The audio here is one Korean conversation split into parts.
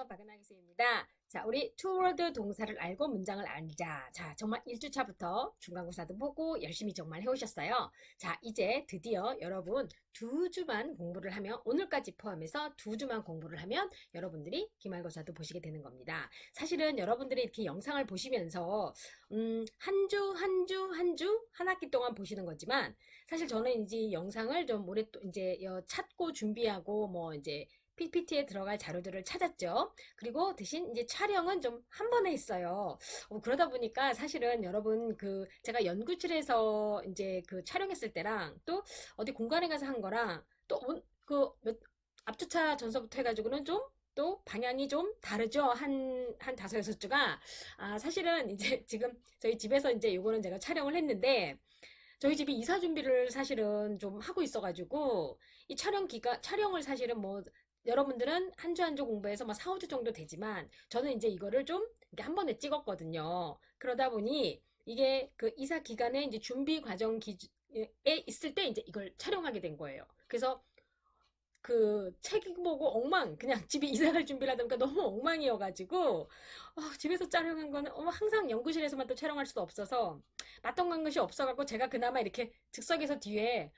박은하 교수입니다. 자, 우리 투워드 동사를 알고 문장을 알자. 자, 정말 1주차부터 중간고사도 보고 열심히 정말 해오셨어요. 자, 이제 드디어 여러분 2주만 공부를 하면, 오늘까지 포함해서 2주만 공부를 하면 여러분들이 기말고사도 보시게 되는 겁니다. 사실은 여러분들이 이렇게 영상을 보시면서 한 학기 동안 보시는 거지만, 사실 저는 이제 영상을 좀 이제 찾고 준비하고 뭐 이제 PPT에 들어갈 자료들을 찾았죠. 그리고 대신 이제 촬영은 좀 한 번에 했어요. 그러다 보니까 사실은 여러분 제가 연구실에서 이제 촬영했을 때랑 또 어디 공간에 가서 한 거랑 또 앞주차 전서부터 해가지고는 좀 또 방향이 좀 다르죠. 한 다섯 여섯 주가. 사실은 이제 지금 저희 집에서 이제 요거는 제가 촬영을 했는데, 저희 집이 이사 준비를 사실은 좀 하고 있어가지고, 이 촬영을 사실은 뭐, 여러분들은 한 주 한 주 공부해서 뭐 4, 5주 정도 되지만, 저는 이제 이거를 좀 이렇게 한 번에 찍었거든요. 그러다 보니, 이게 이사 기간에 이제 준비 과정 에 있을 때 이제 이걸 촬영하게 된 거예요. 그래서 책 보고 그냥 집에 이사 갈 준비를 하다 보니까 너무 엉망이어가지고, 집에서 촬영한 거는, 항상 연구실에서만 또 촬영할 수도 없어서, 맛동 간 것이 없어갖고, 제가 그나마 이렇게 즉석에서 뒤에,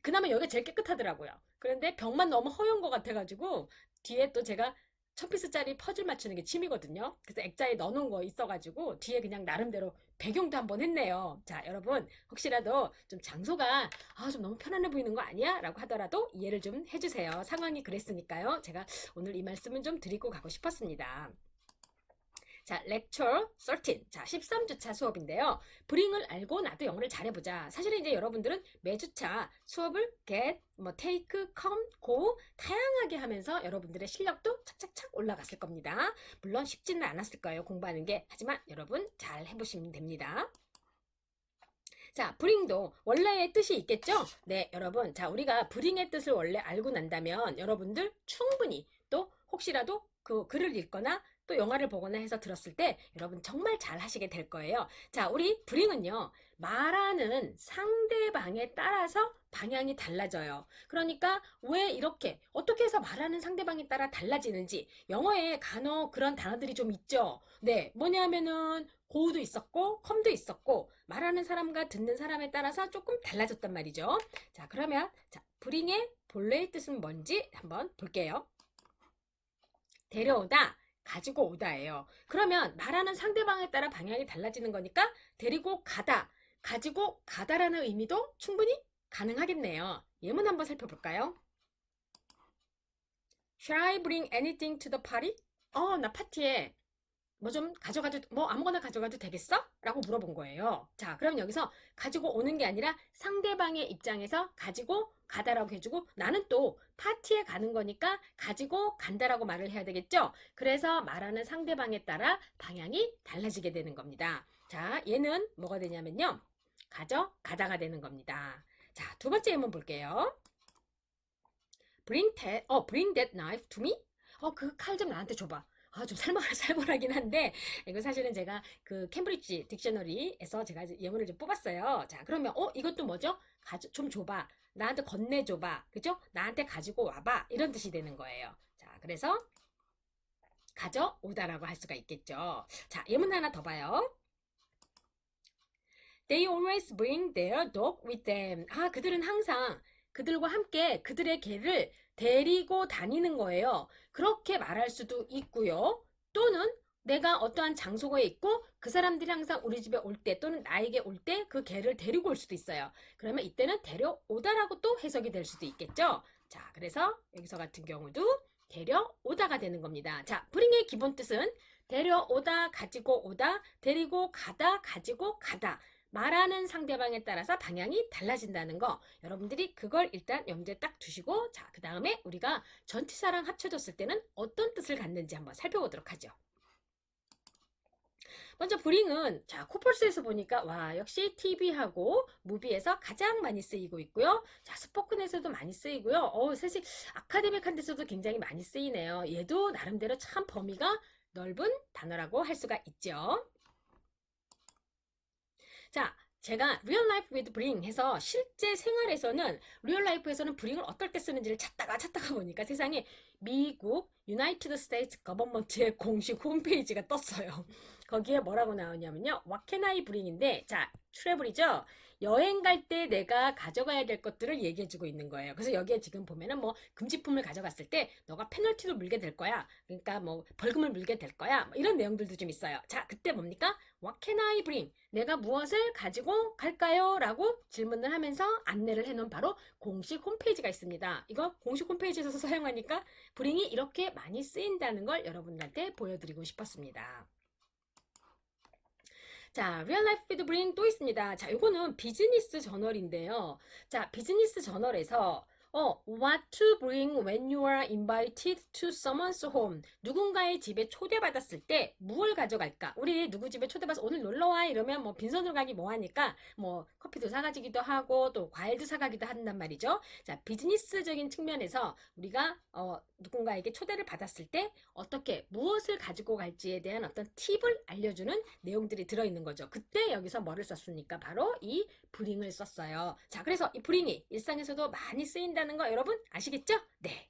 그나마 여기가 제일 깨끗하더라고요. 그런데 벽만 너무 허연 것 같아가지고, 뒤에 또 제가 1000피스짜리 퍼즐 맞추는 게 취미거든요. 그래서 액자에 넣어놓은 거 있어가지고, 뒤에 그냥 나름대로 배경도 한번 했네요. 자, 여러분, 혹시라도 좀 장소가, 좀 너무 편안해 보이는 거 아니야? 라고 하더라도 이해를 좀 해주세요. 상황이 그랬으니까요. 제가 오늘 이 말씀은 좀 드리고 가고 싶었습니다. 자, lecture 13. 자, 13주차 수업인데요. 브링을 알고 나도 영어를 잘해보자. 사실은 이제 여러분들은 매주차 수업을 get, take, come, go 다양하게 하면서 여러분들의 실력도 착착착 올라갔을 겁니다. 물론 쉽지는 않았을 거예요, 공부하는 게. 하지만 여러분 잘 해보시면 됩니다. 자, 브링도 원래의 뜻이 있겠죠? 네, 여러분. 자, 우리가 브링의 뜻을 원래 알고 난다면 여러분들 충분히, 또 혹시라도 글을 읽거나 또 영화를 보거나 해서 들었을 때 여러분 정말 잘 하시게 될 거예요. 자, 우리 브링은요, 말하는 상대방에 따라서 방향이 달라져요. 그러니까 왜 이렇게 어떻게 해서 말하는 상대방에 따라 달라지는지, 영어에 간혹 그런 단어들이 좀 있죠. 네, 뭐냐면은 고도 있었고 컴도 있었고, 말하는 사람과 듣는 사람에 따라서 조금 달라졌단 말이죠. 자, 그러면 브링의 본래의 뜻은 뭔지 한번 볼게요. 데려오다, 가지고 오다예요. 그러면 말하는 상대방에 따라 방향이 달라지는 거니까 데리고 가다, 가지고 가다라는 의미도 충분히 가능하겠네요. 예문 한번 살펴볼까요? Shall I bring anything to the party? 나 파티에 뭐 아무거나 가져가도 되겠어? 라고 물어본 거예요. 자, 그럼 여기서 가지고 오는 게 아니라 상대방의 입장에서 가지고 가다라고 해주고, 나는 또 파티에 가는 거니까 가지고 간다라고 말을 해야 되겠죠? 그래서 말하는 상대방에 따라 방향이 달라지게 되는 겁니다. 자, 얘는 뭐가 되냐면요, 가다가 되는 겁니다. 자, 두 번째 예문 볼게요. bring that knife to me? 그 칼 좀 나한테 줘봐. 좀 살벌하긴 한데, 이거 사실은 제가 캠브리지 딕셔너리에서 제가 예문을 좀 뽑았어요. 자, 그러면, 이것도 뭐죠? 좀 줘봐. 나한테 건네줘봐. 그죠? 나한테 가지고 와봐. 이런 뜻이 되는 거예요. 자, 그래서, 가져오다라고 할 수가 있겠죠. 자, 예문 하나 더 봐요. They always bring their dog with them. 그들은 항상 그들과 함께 그들의 개를 데리고 다니는 거예요. 그렇게 말할 수도 있고요. 또는 내가 어떠한 장소에 있고 그 사람들이 항상 우리 집에 올 때, 또는 나에게 올 때 그 개를 데리고 올 수도 있어요. 그러면 이때는 데려오다라고 또 해석이 될 수도 있겠죠. 자, 그래서 여기서 같은 경우도 데려오다가 되는 겁니다. 자, bring의 기본 뜻은 데려오다, 가지고 오다, 데리고 가다, 가지고 가다. 말하는 상대방에 따라서 방향이 달라진다는 거, 여러분들이 그걸 일단 염두에 딱 두시고, 자, 그 다음에 우리가 전치사랑 합쳐졌을 때는 어떤 뜻을 갖는지 한번 살펴보도록 하죠. 먼저 브링은, 자, 코펄스에서 보니까 와, 역시 TV하고 무비에서 가장 많이 쓰이고 있고요. 자, 스포큰에서도 많이 쓰이고요. 사실 아카데믹한 데서도 굉장히 많이 쓰이네요. 얘도 나름대로 참 범위가 넓은 단어라고 할 수가 있죠. 자, 제가 Real Life with Bring 해서 실제 생활에서는, 리얼 라이프에서는 브링을 어떨 때 쓰는지를 찾다가 보니까 세상에 미국 유나이티드 스테이츠 거버먼트의 공식 홈페이지가 떴어요. 거기에 뭐라고 나오냐면요. What can I bring인데, 자, 트래블이죠? 여행 갈 때 내가 가져가야 될 것들을 얘기해주고 있는 거예요. 그래서 여기에 지금 보면은 뭐 금지품을 가져갔을 때 너가 페널티를 물게 될 거야. 그러니까 뭐 벌금을 물게 될 거야. 뭐 이런 내용들도 좀 있어요. 자, 그때 뭡니까? What can I bring? 내가 무엇을 가지고 갈까요? 라고 질문을 하면서 안내를 해놓은 바로 공식 홈페이지가 있습니다. 이거 공식 홈페이지에서 사용하니까 bring이 이렇게 많이 쓰인다는 걸 여러분들한테 보여드리고 싶었습니다. 자, Real Life with Bring 또 있습니다. 자, 요거는 비즈니스 저널인데요. 자, 비즈니스 저널에서 what to bring when you are invited to someone's home. 누군가의 집에 초대받았을 때 무엇을 가져갈까? 우리 누구 집에 초대받아서 오늘 놀러와 이러면 뭐 빈손으로 가기 뭐하니까 뭐 커피도 사가지기도 하고 또 과일도 사가기도 한단 말이죠. 자, 비즈니스적인 측면에서 우리가 누군가에게 초대를 받았을 때 어떻게 무엇을 가지고 갈지에 대한 어떤 팁을 알려주는 내용들이 들어있는 거죠. 그때 여기서 뭐를 썼습니까? 바로 이 bring을 썼어요. 자, 그래서 이 bring이 일상에서도 많이 쓰인다는 거 여러분 아시겠죠? 네.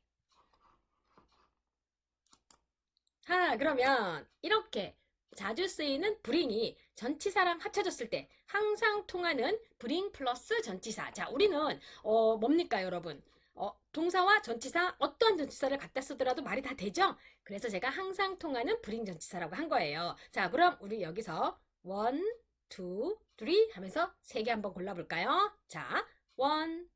그러면 이렇게 자주 쓰이는 bring이 전치사랑 합쳐졌을 때 항상 통하는 bring 플러스 전치사. 자, 우리는 뭡니까 여러분? 동사와 전치사 어떤 전치사를 갖다 쓰더라도 말이 다 되죠? 그래서 제가 항상 통하는 bring 전치사라고 한 거예요. 자, 그럼 우리 여기서 1, 2, 3 하면서 3개 한번 골라볼까요? 자, 1,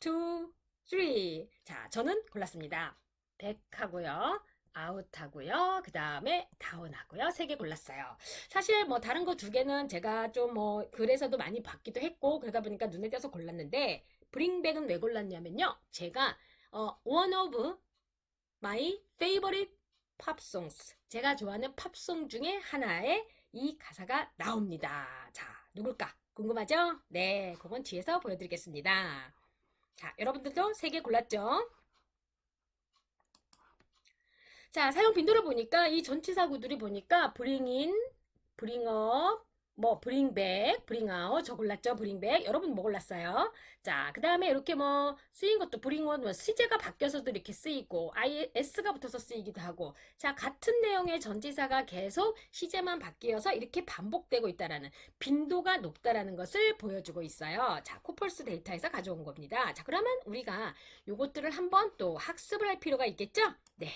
2, 3. 자, 저는 골랐습니다. back 하고요. 아웃 하고요. 그 다음에 다운 하고요. 3개 골랐어요. 사실 뭐 다른 거 2개는 제가 좀 뭐 글에서도 많이 봤기도 했고 그러다 보니까 눈에 띄어서 골랐는데 브링백은 왜 골랐냐면요. 제가 one of my favorite pop songs. 제가 좋아하는 팝송 중에 하나에 이 가사가 나옵니다. 자, 누굴까? 궁금하죠? 네, 그건 뒤에서 보여드리겠습니다. 자, 여러분들도 3개 골랐죠? 자, 사용 빈도를 보니까 이 전치사구들이 보니까 bring in, bring up, 뭐 bring back, bring out 저 골랐죠? bring back. 여러분 뭐 골랐어요? 자, 그 다음에 이렇게 뭐 쓰인 것도 bring on, 뭐 시제가 바뀌어서도 이렇게 쓰이고 is가 붙어서 쓰이기도 하고 자, 같은 내용의 전치사가 계속 시제만 바뀌어서 이렇게 반복되고 있다라는 빈도가 높다라는 것을 보여주고 있어요. 자, 코펄스 데이터에서 가져온 겁니다. 자, 그러면 우리가 요것들을 한번 또 학습을 할 필요가 있겠죠? 네.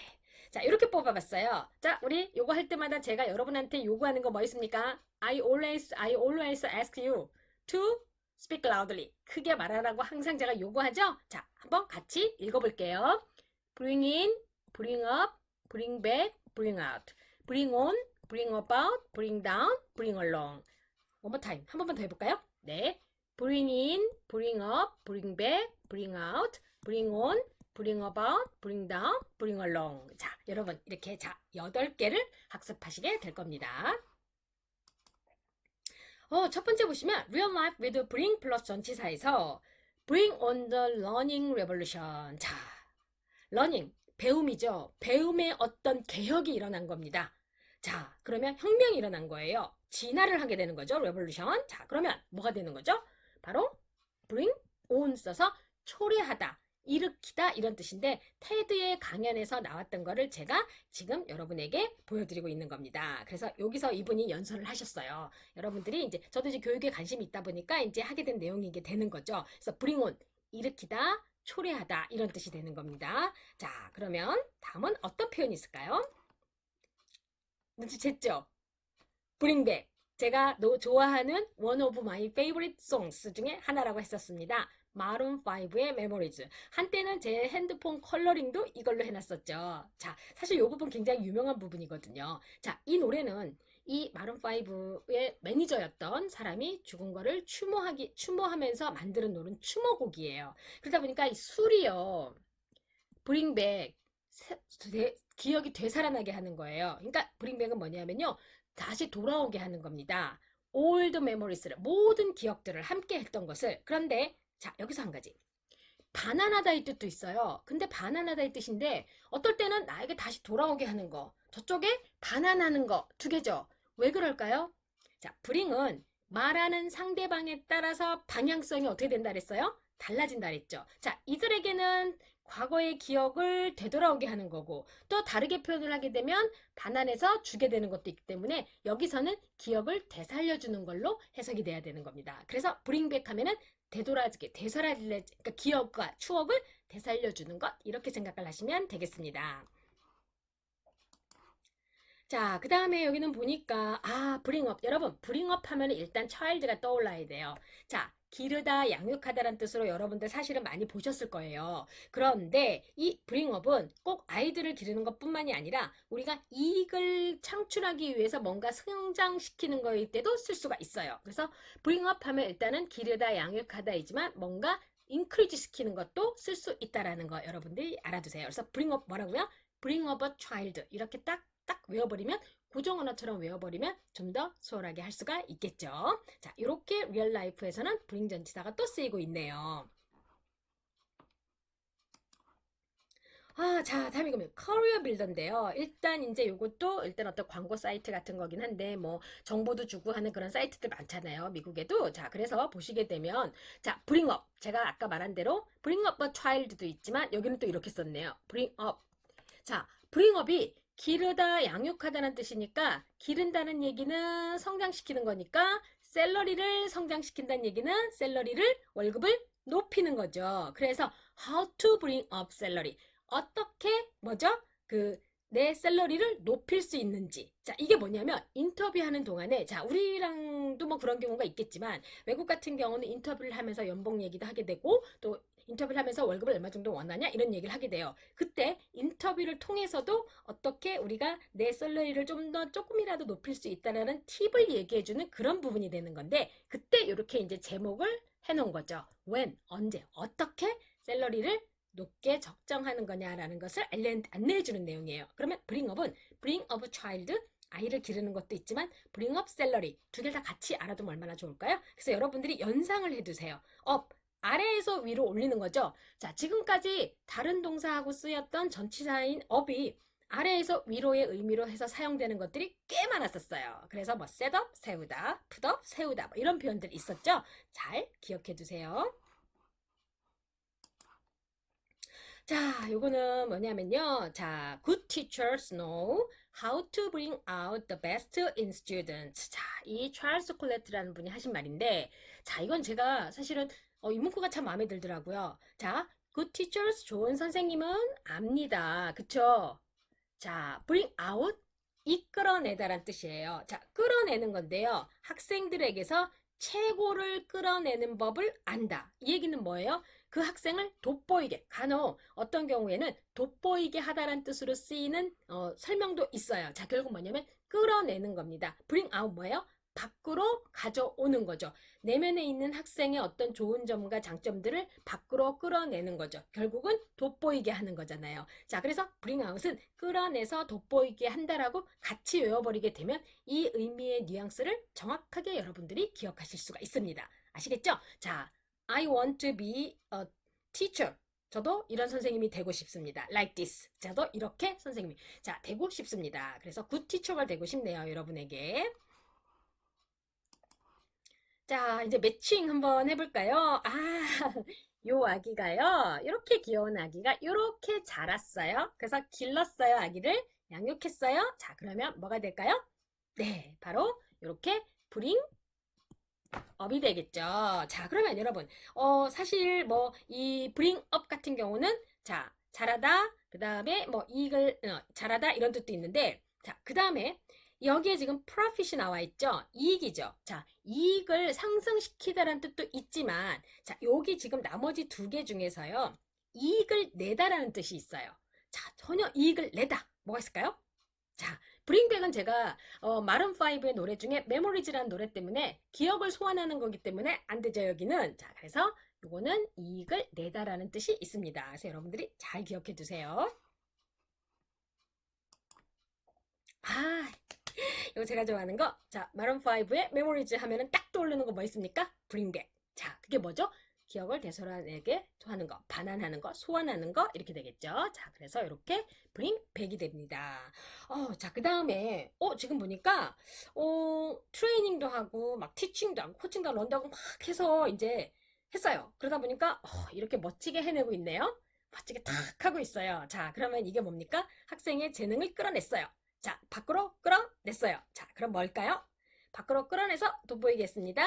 자, 이렇게 뽑아봤어요. 자, 우리 요거 할 때마다 제가 여러분한테 요구하는 거 뭐 있습니까? I always ask you to speak loudly. 크게 말하라고 항상 제가 요구하죠? 자, 한번 같이 읽어볼게요. Bring in, bring up, bring back, bring out. Bring on, bring about, bring down, bring along. One more time. 한 번만 더 해볼까요? 네. Bring in, bring up, bring back, bring out, bring on, bring about, bring down, bring along. 자, 여러분 이렇게 자 8개를 학습하시게 될 겁니다. 첫 번째 보시면 Real Life with Bring 플러스 전치사에서 Bring on the Learning Revolution. 자, learning, 배움이죠. 배움의 어떤 개혁이 일어난 겁니다. 자, 그러면 혁명이 일어난 거예요. 진화를 하게 되는 거죠. revolution. 자, 그러면 뭐가 되는 거죠? 바로 bring on 써서 초래하다. 일으키다 이런 뜻인데 테드의 강연에서 나왔던 거를 제가 지금 여러분에게 보여드리고 있는 겁니다. 그래서 여기서 이분이 연설을 하셨어요. 여러분들이 이제 저도 이제 교육에 관심이 있다 보니까 이제 하게 된 내용이 이게 되는 거죠. 그래서 bring on 일으키다, 초래하다 이런 뜻이 되는 겁니다. 자, 그러면 다음은 어떤 표현이 있을까요? 눈치챘죠? bring back. 제가 좋아하는 one of my favorite songs 중에 하나라고 했었습니다. 마룬 5의 Memories. 한때는 제 핸드폰 컬러링도 이걸로 해놨었죠. 자, 사실 이 부분 굉장히 유명한 부분이거든요. 자, 이 노래는 이 마룬 5의 매니저였던 사람이 죽은 거를 추모하면서 만드는 노래는 추모곡이에요. 그러다 보니까 이 술이요, bring back, 기억이 되살아나게 하는 거예요. 그러니까 bring back은 뭐냐면요, 다시 돌아오게 하는 겁니다. old memories를, 모든 기억들을 함께 했던 것을. 그런데 자, 여기서 한 가지. 반환하다의 뜻도 있어요. 근데 반환하다의 뜻인데 어떨 때는 나에게 다시 돌아오게 하는 거, 저쪽에 반환하는 거 두 개죠. 왜 그럴까요? 자, bring은 말하는 상대방에 따라서 방향성이 어떻게 된다 그랬어요? 달라진다 그랬죠. 자, 이들에게는 과거의 기억을 되돌아오게 하는 거고, 또 다르게 표현을 하게 되면 반환해서 주게 되는 것도 있기 때문에 여기서는 기억을 되살려주는 걸로 해석이 돼야 되는 겁니다. 그래서 브링백 하면은 되돌아지게, 그러니까 기억과 추억을 되살려주는 것, 이렇게 생각을 하시면 되겠습니다. 자, 그 다음에 여기는 보니까, 브링업. 여러분, 브링업 하면 일단 child가 떠올라야 돼요. 자, 기르다, 양육하다라는 뜻으로 여러분들 사실은 많이 보셨을 거예요. 그런데 이 브링업은 꼭 아이들을 기르는 것뿐만이 아니라 우리가 이익을 창출하기 위해서 뭔가 성장시키는 거일 때도 쓸 수가 있어요. 그래서 브링업 하면 일단은 기르다, 양육하다이지만 뭔가 인크리지 시키는 것도 쓸 수 있다라는 거 여러분들이 알아두세요. 그래서 브링업 뭐라고요? bring up a child 이렇게 딱 외워버리면 고정 언어처럼 외워버리면 좀 더 수월하게 할 수가 있겠죠. 자, 이렇게 리얼 라이프에서는 bring 전치사가 또 쓰이고 있네요. 자, 다음이 그러면 커리어 빌더인데요. 일단 이제 요것도 일단 어떤 광고 사이트 같은 거긴 한데 뭐 정보도 주고 하는 그런 사이트들 많잖아요. 미국에도. 자, 그래서 보시게 되면 자, bring up. 제가 아까 말한 대로 bring up a child도 있지만 여기는 또 이렇게 썼네요. bring up. 자, bringup이 기르다, 양육하다는 뜻이니까 기른다는 얘기는 성장시키는 거니까 샐러리를 성장시킨다는 얘기는 샐러리를 월급을 높이는 거죠. 그래서 how to bring up salary. 어떻게 뭐죠? 내 샐러리를 높일 수 있는지. 자, 이게 뭐냐면 인터뷰하는 동안에 자, 우리랑도 뭐 그런 경우가 있겠지만 외국 같은 경우는 인터뷰를 하면서 연봉 얘기도 하게 되고 또 인터뷰를 하면서 월급을 얼마 정도 원하냐 이런 얘기를 하게 돼요. 그때 인터뷰를 통해서도 어떻게 우리가 내 샐러리를 좀 더 조금이라도 높일 수 있다라는 팁을 얘기해주는 그런 부분이 되는 건데 그때 이렇게 이제 제목을 해놓은 거죠. when, 언제, 어떻게 샐러리를 높게 적정하는 거냐라는 것을 안내해주는 내용이에요. 그러면 bring up은 bring up a child 아이를 기르는 것도 있지만 bring up salary 두 개를 다 같이 알아두면 얼마나 좋을까요? 그래서 여러분들이 연상을 해두세요. up 아래에서 위로 올리는 거죠. 자, 지금까지 다른 동사하고 쓰였던 전치사인 up이 아래에서 위로의 의미로 해서 사용되는 것들이 꽤 많았었어요. 그래서 뭐 set up, 세우다, put up, 세우다 뭐 이런 표현들 있었죠. 잘 기억해 두세요. 자, 요거는 뭐냐면요. 자, good teachers know how to bring out the best in students. 자, 이 찰스 콜레트라는 분이 하신 말인데, 자, 이건 제가 사실은 이 문구가 참 마음에 들더라고요. 자, good teachers, 좋은 선생님은 압니다. 그쵸? 자, bring out, 이끌어내다란 뜻이에요. 자, 끌어내는 건데요. 학생들에게서 최고를 끌어내는 법을 안다. 이 얘기는 뭐예요? 그 학생을 돋보이게, 간혹 어떤 경우에는 돋보이게 하다란 뜻으로 쓰이는 설명도 있어요. 자, 결국 뭐냐면 끌어내는 겁니다. bring out 뭐예요? 밖으로 가져오는 거죠. 내면에 있는 학생의 어떤 좋은 점과 장점들을 밖으로 끌어내는 거죠. 결국은 돋보이게 하는 거잖아요. 자, 그래서 bring out은 끌어내서 돋보이게 한다라고 같이 외워버리게 되면 이 의미의 뉘앙스를 정확하게 여러분들이 기억하실 수가 있습니다. 아시겠죠? 자, I want to be a teacher. 저도 이런 선생님이 되고 싶습니다. Like this. 저도 이렇게 선생님이 되고 싶습니다. 그래서 good teacher가 되고 싶네요. 여러분에게. 자, 이제 매칭 한번 해볼까요? 요 아기가요. 이렇게 귀여운 아기가 이렇게 자랐어요. 그래서 길렀어요. 아기를 양육했어요. 자, 그러면 뭐가 될까요? 네, 바로 이렇게 브링 업이 되겠죠. 자, 그러면 여러분, 사실 뭐 이 bring up 같은 경우는 자, 잘하다, 그 다음에 뭐 이익을 잘하다 이런 뜻도 있는데, 자, 그 다음에 여기에 지금 profit이 나와 있죠. 이익이죠. 자, 이익을 상승시키다라는 뜻도 있지만, 자, 여기 지금 나머지 두 개 중에서요, 이익을 내다라는 뜻이 있어요. 자, 전혀 이익을 내다. 뭐가 있을까요? 자, 브링백은 제가 마룬5의 노래 중에 메모리즈라는 노래 때문에 기억을 소환하는 거기 때문에 안 되죠, 여기는. 자, 그래서 요거는 이익을 내다라는 뜻이 있습니다. 그래서 여러분들이 잘 기억해 두세요. 이거 제가 좋아하는 거. 자, 마룬5의 메모리즈 하면은 딱 떠오르는 거 뭐 있습니까? 브링백. 자, 그게 뭐죠? 기억을 되살아내게 하는 거, 반환하는 거, 소환하는 거 이렇게 되겠죠. 자, 그래서 이렇게 bring back이 됩니다. 자, 그 다음에 지금 보니까 트레이닝도 하고 막 티칭도 하고 코칭도 하고 런도 하고 막 해서 이제 했어요. 그러다 보니까 이렇게 멋지게 해내고 있네요. 멋지게 탁 하고 있어요. 자, 그러면 이게 뭡니까? 학생의 재능을 끌어냈어요. 자, 밖으로 끌어냈어요. 자, 그럼 뭘까요? 밖으로 끌어내서 돋보이겠습니다.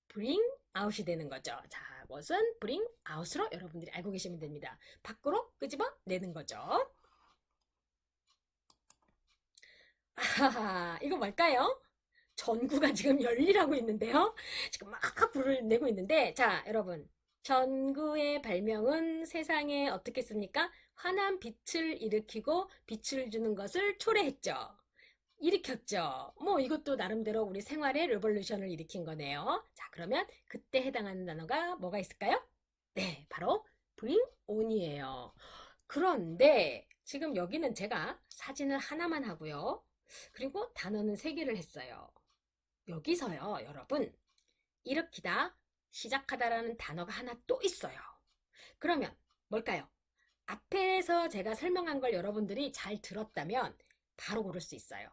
bring out이 되는 거죠. 자, 무엇은 bring out으로 여러분들이 알고 계시면 됩니다. 밖으로 끄집어내는 거죠. 아하하, 이거 뭘까요? 전구가 지금 열일하고 있는데요. 지금 막 불을 내고 있는데, 자, 여러분. 전구의 발명은 세상에 어떻게 씁니까? 환한 빛을 일으키고 빛을 주는 것을 초래했죠. 일으켰죠. 뭐 이것도 나름대로 우리 생활의 레볼루션을 일으킨 거네요. 자, 그러면 그때 해당하는 단어가 뭐가 있을까요? 네, 바로 bring on이에요. 그런데 지금 여기는 제가 사진을 하나만 하고요. 그리고 단어는 세 개를 했어요. 여기서요, 여러분, 일으키다, 시작하다라는 단어가 하나 또 있어요. 그러면 뭘까요? 앞에서 제가 설명한 걸 여러분들이 잘 들었다면 바로 고를 수 있어요.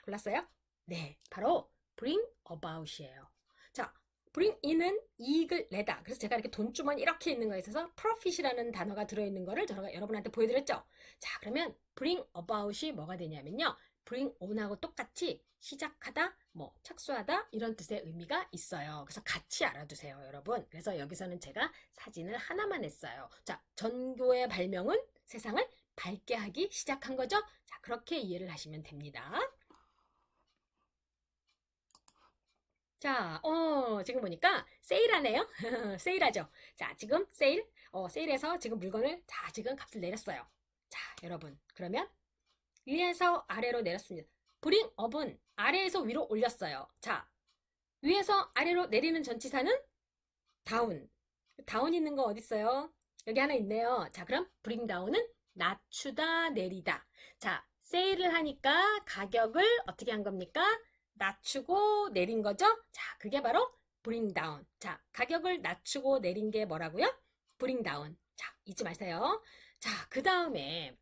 골랐어요? 네, 바로 bring about이에요. 자, bring in은 이익을 내다. 그래서 제가 이렇게 돈주머니 이렇게 있는 거에 있어서 profit이라는 단어가 들어있는 거를 제가 여러분한테 보여드렸죠. 자, 그러면 bring about이 뭐가 되냐면요. bring on하고 똑같이 시작하다, 뭐 착수하다 이런 뜻의 의미가 있어요. 그래서 같이 알아두세요, 여러분. 그래서 여기서는 제가 사진을 하나만 했어요. 자, 전교의 발명은 세상을 밝게 하기 시작한 거죠. 자, 그렇게 이해를 하시면 됩니다. 자, 지금 보니까 세일하네요. 세일하죠. 자, 지금 세일해서 지금 물건을, 자, 지금 값을 내렸어요. 자, 여러분. 그러면 위에서 아래로 내렸습니다. 브링 업은 아래에서 위로 올렸어요. 자, 위에서 아래로 내리는 전치사는 다운. 다운 있는 거 어디 있어요? 여기 하나 있네요. 자, 그럼 브링 다운은 낮추다, 내리다. 자, 세일을 하니까 가격을 어떻게 한 겁니까? 낮추고 내린 거죠? 자, 그게 바로 bring down. 자, 가격을 낮추고 내린 게 뭐라고요? bring down. 자, 잊지 마세요. 자, 그 다음에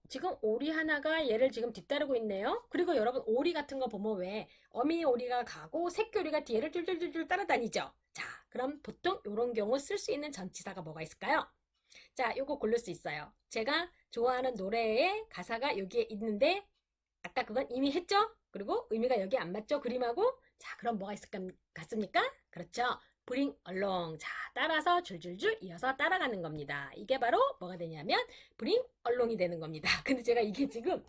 지금 오리 하나가 얘를 지금 뒤따르고 있네요. 그리고 여러분 오리 같은 거 보면 왜 어미 오리가 가고 새끼 오리가 뒤를 쫄쫄쫄쫄 따라다니죠. 자, 그럼 보통 이런 경우 쓸 수 있는 전치사가 뭐가 있을까요? 자, 요거 고를 수 있어요. 제가 좋아하는 노래의 가사가 여기에 있는데 아까 그건 이미 했죠? 그리고 의미가 여기 안 맞죠? 그림하고? 자, 그럼 뭐가 있을 것 같습니까? 그렇죠. bring along. 자, 따라서 줄줄줄 이어서 따라가는 겁니다. 이게 바로 뭐가 되냐면 bring along이 되는 겁니다. 근데 제가 이게 지금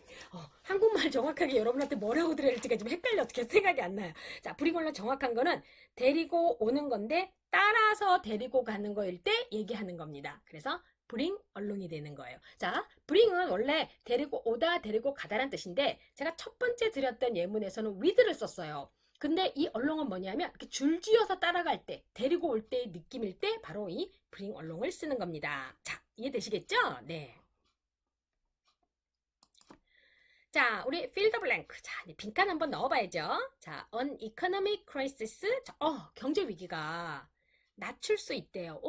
한국말 정확하게 여러분한테 뭐라고 드려야 할지가 좀 헷갈려. 어떻게 생각이 안 나요. 자, bring along 정확한 거는 데리고 오는 건데 따라서 데리고 가는 거일 때 얘기하는 겁니다. 그래서 bring along이 되는 거예요. 자, bring은 원래 데리고 오다, 데리고 가다란 뜻인데 제가 첫 번째 드렸던 예문에서는 with를 썼어요. 근데 이 along은 뭐냐면 이렇게 줄지어서 따라갈 때, 데리고 올 때의 느낌일 때 바로 이 bring along을 쓰는 겁니다. 자, 이해되시겠죠? 네. 자, 우리 fill the blank. 자, 빈칸 한번 넣어봐야죠. 자, an economic crisis. 자, 경제 위기가 낮출 수 있대요.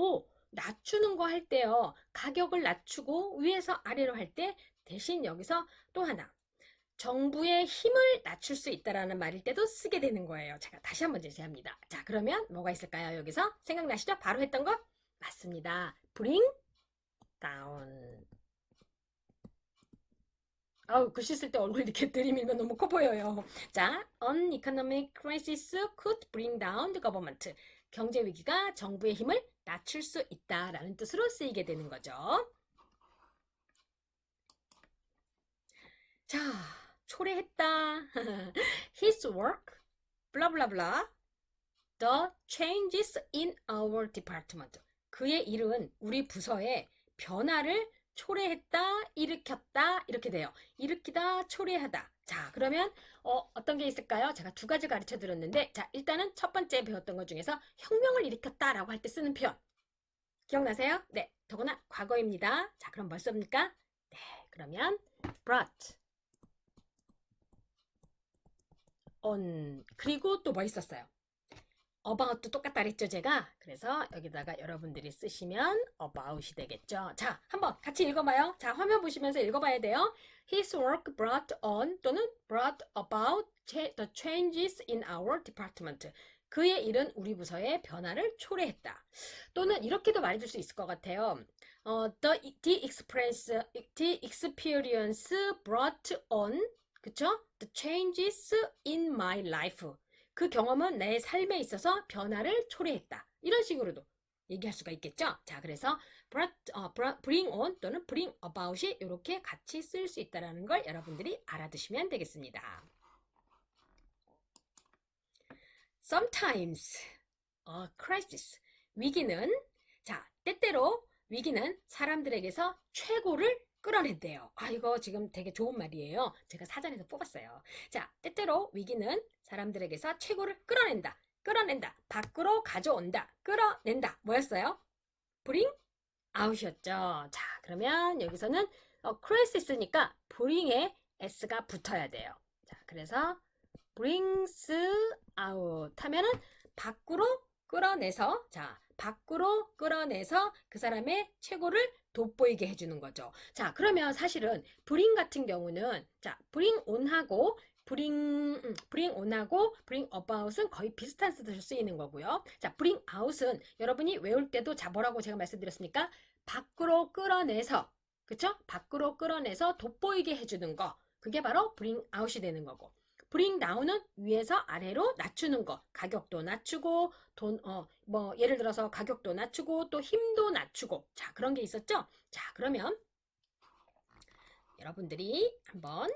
낮추는 거 할 때요. 가격을 낮추고 위에서 아래로 할 때 대신 여기서 또 하나. 정부의 힘을 낮출 수 있다라는 말일 때도 쓰게 되는 거예요. 제가 다시 한번 제시합니다. 자, 그러면 뭐가 있을까요? 여기서 생각나시죠? 바로 했던 거? 맞습니다. bring down. 글씨 쓸 때 얼굴 이렇게 들이밀면 너무 커 보여요. 자, an economic crisis could bring down the government. 경제 위기가 정부의 힘을 낮출 수 있다라는 뜻으로 쓰이게 되는 거죠. 자, 초래했다. His work, blah blah blah. The changes in our department. 그의 일은 우리 부서에 변화를 초래했다, 일으켰다 이렇게 돼요. 일으키다, 초래하다. 자, 그러면 어떤 게 있을까요? 제가 두 가지 가르쳐 드렸는데 자, 일단은 첫 번째 배웠던 것 중에서 혁명을 일으켰다라고 할 때 쓰는 표현. 기억나세요? 네, 더구나 과거입니다. 자, 그럼 뭘 씁니까? 네, 그러면 brought on. 그리고 또 뭐 있었어요? about도 똑같다 그랬죠, 제가. 그래서 여기다가 여러분들이 쓰시면 about이 되겠죠. 자, 한번 같이 읽어봐요. 자, 화면 보시면서 읽어봐야 돼요. His work brought on 또는 brought about the changes in our department. 그의 일은 우리 부서의 변화를 초래했다. 또는 이렇게도 말해줄 수 있을 것 같아요. the experience brought on, 그쵸? The changes in my life. 그 경험은 내 삶에 있어서 변화를 초래했다. 이런 식으로도 얘기할 수가 있겠죠? 자, 그래서 bring on 또는 bring about이 이렇게 같이 쓸 수 있다는 걸 여러분들이 알아두시면 되겠습니다. Sometimes, crisis, 위기는, 자, 때때로 위기는 사람들에게서 최고를 끌어낸대요. 아, 이거 지금 되게 좋은 말이에요. 제가 사전에서 뽑았어요. 자, 때때로 위기는 사람들에게서 최고를 끌어낸다. 끌어낸다. 밖으로 가져온다. 끌어낸다. 뭐였어요? bring out이었죠. 자, 그러면 여기서는 crisis니까 bring에 s가 붙어야 돼요. 자, 그래서 brings out 하면은 밖으로 끌어내서, 자, 밖으로 끌어내서 그 사람의 최고를 돋보이게 해주는 거죠. 자, 그러면 사실은 bring 같은 경우는, 자, bring on하고 bring on하고 bring about은 거의 비슷한 뜻으로 쓰이는 거고요. 자, bring out은 여러분이 외울 때도, 자, 뭐라고 제가 말씀드렸습니까? 밖으로 끌어내서, 그쵸? 밖으로 끌어내서 돋보이게 해주는 거. 그게 바로 bring out이 되는 거고. bring down은 위에서 아래로 낮추는 거. 가격도 낮추고, 예를 들어서 가격도 낮추고, 또 힘도 낮추고. 자, 그런 게 있었죠? 자, 그러면 여러분들이 한번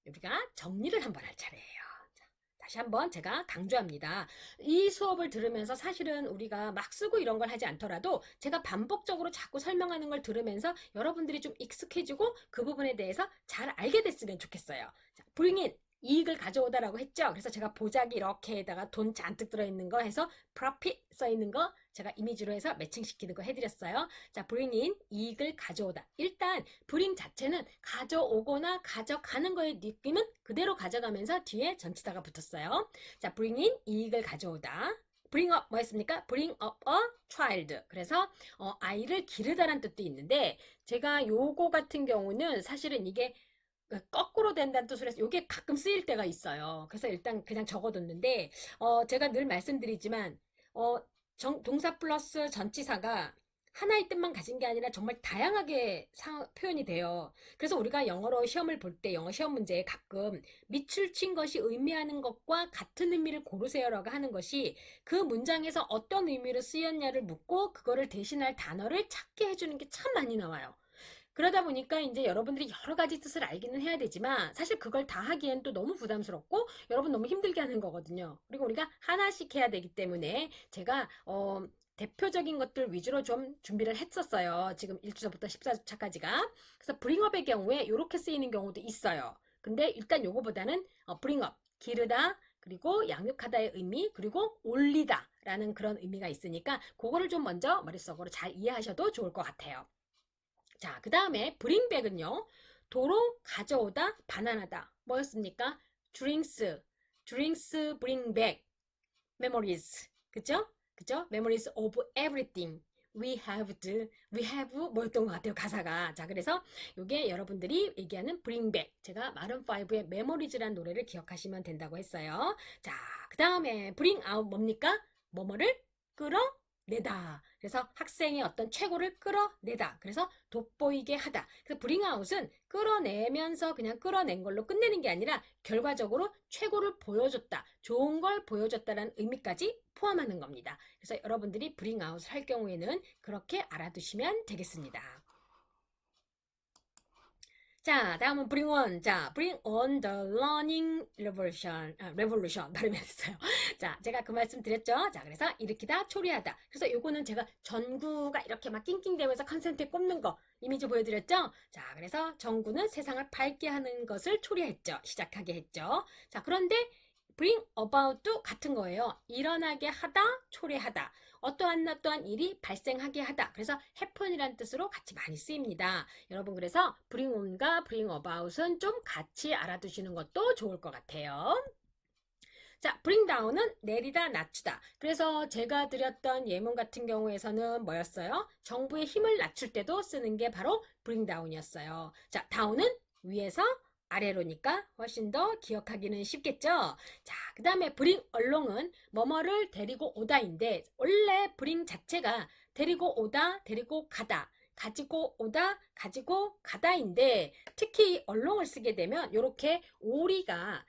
우리가 정리를 한번 할 차례예요. 자, 다시 한번 제가 강조합니다. 이 수업을 들으면서 사실은 우리가 막 쓰고 이런 걸 하지 않더라도 제가 반복적으로 자꾸 설명하는 걸 들으면서 여러분들이 좀 익숙해지고 그 부분에 대해서 잘 알게 됐으면 좋겠어요. 자, bring in, 이익을 가져오다라고 했죠. 그래서 제가 보자기 이렇게다가 돈 잔뜩 들어있는 거 해서 profit 써있는 거 제가 이미지로 해서 매칭시키는 거 해드렸어요. 자, bring in, 이익을 가져오다. 일단 bring 자체는 가져오거나 가져가는 거의 느낌은 그대로 가져가면서 뒤에 전치사가 붙었어요. 자, bring in, 이익을 가져오다. bring up 뭐였습니까? bring up a child. 그래서 아이를 기르다라는 뜻도 있는데 제가 요거 같은 경우는 사실은 이게 거꾸로 된다는 뜻으로 해서 이게 가끔 쓰일 때가 있어요. 그래서 일단 그냥 적어뒀는데 제가 늘 말씀드리지만 동사 플러스 전치사가 하나의 뜻만 가진 게 아니라 정말 다양하게 표현이 돼요. 그래서 우리가 영어로 시험을 볼 때 영어 시험 문제에 가끔 밑줄 친 것이 의미하는 것과 같은 의미를 고르세요라고 하는 것이 그 문장에서 어떤 의미로 쓰였냐를 묻고 그거를 대신할 단어를 찾게 해주는 게 참 많이 나와요. 그러다 보니까 이제 여러분들이 여러 가지 뜻을 알기는 해야 되지만 사실 그걸 다 하기엔 또 너무 부담스럽고 여러분 너무 힘들게 하는 거거든요. 그리고 우리가 하나씩 해야 되기 때문에 제가 대표적인 것들 위주로 좀 준비를 했었어요. 지금 1주차부터 14주차까지가. 그래서 bringup의 경우에 이렇게 쓰이는 경우도 있어요. 근데 일단 요거보다는 bring up, 기르다, 그리고 양육하다의 의미, 그리고 올리다 라는 그런 의미가 있으니까 그거를 좀 먼저 머릿속으로 잘 이해하셔도 좋을 것 같아요. 자, 그 다음에 bring back은요. 도로 가져오다, 반환하다. 뭐였습니까? drinks bring back memories. 그죠? 그죠? memories of everything. we have 뭐였던 것 같아요, 가사가. 자, 그래서 이게 여러분들이 얘기하는 bring back. 제가 마룬5의 memories라는 노래를 기억하시면 된다고 했어요. 자, 그 다음에 bring out 뭡니까? 뭐뭐를 끌어내다. 그래서 학생의 어떤 최고를 끌어내다. 그래서 돋보이게 하다. 그래서 bring out은 끌어내면서 그냥 끌어낸 걸로 끝내는 게 아니라 결과적으로 최고를 보여줬다. 좋은 걸 보여줬다라는 의미까지 포함하는 겁니다. 그래서 여러분들이 bring out을 할 경우에는 그렇게 알아두시면 되겠습니다. 자, 다음은 bring on. 자, bring on the learning revolution. 발음했어요. 자, 제가 그 말씀 드렸죠? 자, 그래서 일으키다, 초래하다. 그래서 요거는 제가 전구가 이렇게 막 낑낑대면서 컨센트에 꼽는 거 이미지 보여드렸죠? 자, 그래서 전구는 세상을 밝게 하는 것을 초래했죠. 시작하게 했죠. 자, 그런데 bring about도 같은 거예요. 일어나게 하다, 초래하다. 어떠한 일이 발생하게 하다. 그래서 happen이라는 뜻으로 같이 많이 쓰입니다. 여러분 그래서 bring on과 bring about은 좀 같이 알아두시는 것도 좋을 것 같아요. 자, bring down은 내리다, 낮추다. 그래서 제가 드렸던 예문 같은 경우에서는 뭐였어요? 정부의 힘을 낮출 때도 쓰는 게 바로 bring down이었어요. 자, down은 위에서 아래로니까 훨씬 더 기억하기는 쉽겠죠? 자, 그 다음에 bring along은 뭐뭐를 데리고 오다인데 원래 bring 자체가 데리고 오다, 데리고 가다. 가지고 오다, 가지고 가다인데 특히 얼렁을 쓰게 되면 이렇게 오리가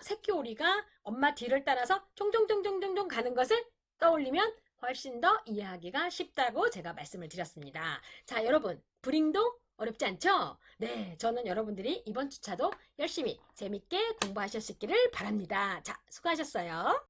새끼 오리가 엄마 뒤를 따라서 종종종종종종 가는 것을 떠올리면 훨씬 더 이해하기가 쉽다고 제가 말씀을 드렸습니다. 자, 여러분, 브링도 어렵지 않죠? 네, 저는 여러분들이 이번 주차도 열심히 재밌게 공부하셨기를 바랍니다. 자, 수고하셨어요.